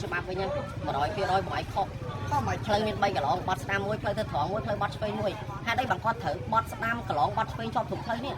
ច្បាប់វិញហ្នឹង100%បងឯងខុសផ្លូវមាន3កន្លងបត់ស្ដាំមួយផ្លូវទៅត្រង់មួយផ្លូវបត់ឆ្វេងមួយហេតុអីបងគាត់ត្រូវបត់ស្ដាំកន្លងបត់ឆ្វេងជាប់គ្រប់ផ្លូវនេះ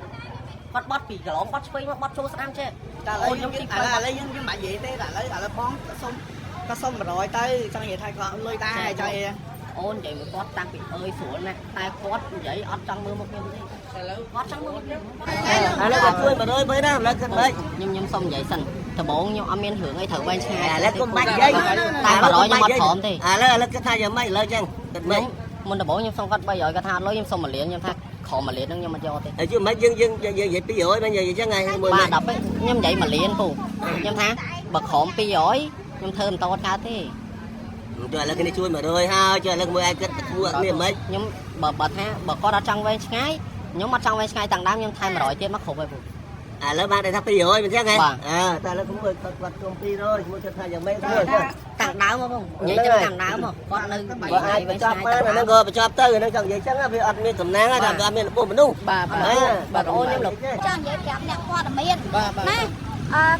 គាត់បត់ពីកន្លងបត់ឆ្វេងមកបត់ចូលស្ដាំចេះតែឥឡូវខ្ញុំទីផ្លូវឥឡូវយើងមិនបាច់និយាយទេតែឥឡូវបងសុំ100ទៅចង់និយាយថាគាត់លុយដែរចង់និយាយអូននិយាយមកគាត់តាំងពីអើយស្រួលណាស់តែគាត់និយាយអត់ចង់មើលមុខខ្ញុំទេឥឡូវគាត់ចង់មើលមុខខ្ញុំឥឡូវគាត់ជួយ100ទៅណាឥឡូវគិតមិនខ្ញុំសុំនិយាយសិនដំបងខ្ញុំអត់មានរឿងអីត្រូវវែងឆ្ងាយឥឡូវកុំបាច់និយាយតែ100ខ្ញុំអត់ព្រមទេឥឡូវគិតថាយ៉ាងម៉េចឥឡូវចឹងគិតមិនមុនដំបងខ្ញុំសុំគាត់300គាត់ថាអត់លុយខ្ញុំសុំ1លានខ្ញុំថាខំ1លានហ្នឹងខ្ញុំអត់យកទេហើយជឿមិនយើងនិយាយ200មិននិយាយចឹងហើយមួយបាទ10ខ្ញុំនិយាយ1លានពូខ្ញុំថាបើខំ200ខ្ញុំធ្វើមិនតតកើតទេជួយឥឡូវគ្នាជួយ100ហើយជួយឥឡូវមួយឯងគិតធ្វើនេះមិនខ្ញុំបើថាបើគាត់អត់ចង់វែងឆ្ងាយខ្ញុំអត់ចង់វែងឆ្ងាយតាំងដើមខ្ញុំថែម100ទៀតមកគ្រប់ហើយពូឥឡូវបានតែថា200មិនចឹងហ៎តែឥឡូវខ្ញុំមើលគាត់ជុំ200មួយគិតថាយ៉ាងម៉េចទៅតាំងដើមមកបងនិយាយទៅតាំងដើមមកគាត់នៅបើអាចបញ្ចប់បានអាហ្នឹងក៏បញ្ចប់ទៅអាហ្នឹងចង់និយាយចឹងវាអត់មានកំណាងទេតែអត់មានរបួសមនុស្សបាទអូនខ្ញុំចង់និយាយប្រាប់អ្នកព័ត៌មានណា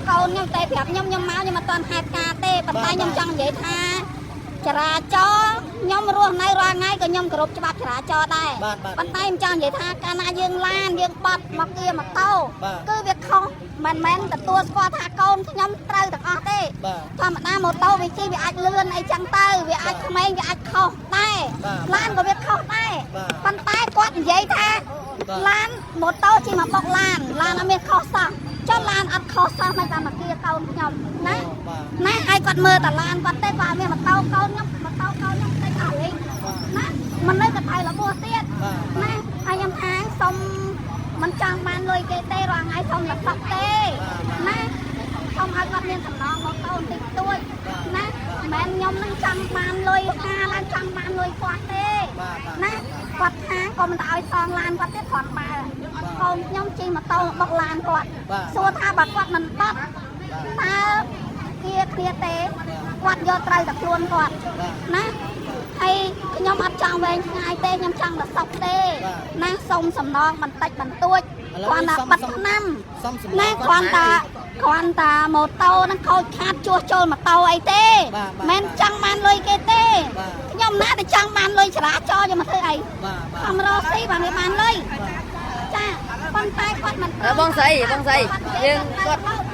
កូនខ្ញុំតែប្រាប់ខ្ញុំមកខ្ញុំអត់ទាន់ហេតុការទេប៉ុន្តែខ្ញុំចង់និយាយថាចរាចរណ៍ខ្ញុំរស់នៅរាល់ថ្ងៃក៏ខ្ញុំគោរពច្បាប់ចរាចរណ៍ដែរប៉ុន្តែខ្ញុំចង់និយាយថាកាលណាយើងឡានយើងបត់មកគៀម៉ូតូគឺវាខុសមិនមែនទទួលស្គាល់ថាកូនខ្ញុំត្រូវទាំងអស់ទេធម្មតាម៉ូតូវាជិះវាអាចលឿនអីចឹងទៅវាអាចក្មេងវាអាចខុសដែរឡានក៏វាខុសដែរប៉ុន្តែគាត់និយាយថាឡានម៉ូតូជិះមកបុកឡានអត់មានខុសសោះចុះឡានអត់ខុសសោះមិនតាមមកគៀកូនខ្ញុំណាហើយគាត់មើលតែឡានគាត់ទេគាត់អត់មានម៉ូតូកូនខ្ញុំតែអស់លេងណាមិននៅកថៅរបស់ទៀតណាហើយខ្ញុំអាងសុំមិនចង់បានលុយគេទេរាល់ថ្ងៃសុំតែសក់ទេណាសុំឲ្យគាត់មានសំណងមកកូនតិចតួចណាមិនខ្ញុំនឹងចង់បានលុយហាឡានចង់បានលុយគាត់ទេណាគាត់ថាក៏មិនទៅឲ្យសងឡានគាត់ទៀតគ្រាន់បើកូនខ្ញុំជិះម៉ូតូបុកឡានគាត់សួរថាបើគាត់មិនបត់តើគ្នាទេគាត់យកត្រូវតែខ្លួនគាត់ណាហើយខ្ញុំអត់ចង់វែងឆ្ងាយទេខ្ញុំចង់តែសុខទេណាសុំសំណងបន្តិចបន្តួចគាត់ថាបិទឆ្នាំណាគាត់ថាម៉ូតូហ្នឹងខូចខាតជួសជុលម៉ូតូអីទេមិនចង់បានលុយគេទេខ្ញុំណាតែចង់បានលុយចរាចរណ៍យកមកធ្វើអីខំរកស៊ីបានវាបានលុយចាប៉ុន្តែគាត់មិនបងស្រី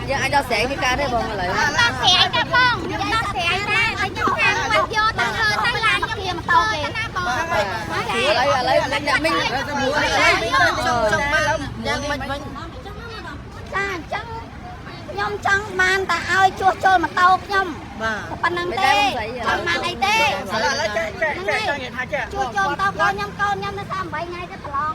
យើងអាចដល់ស្រែងពីការទេបងឥឡូវដល់ស្រែងទេបងដល់ស្រែងដែរហើយខ្ញុំខាងគាត់យកទៅទៅឡានខ្ញុំគៀម៉ូតូគេឥឡូវមិញយ៉ាងមិនចាអញ្ចឹងខ្ញុំចង់បានតែឲ្យជួសជុលម៉ូតូខ្ញុំបាទប៉ុណ្្នឹងទេចង់បានអីទេឥឡូវចង់និយាយថាជួសជុលម៉ូតូកូនខ្ញុំនៅ38ថ្ងៃទៅប្រឡង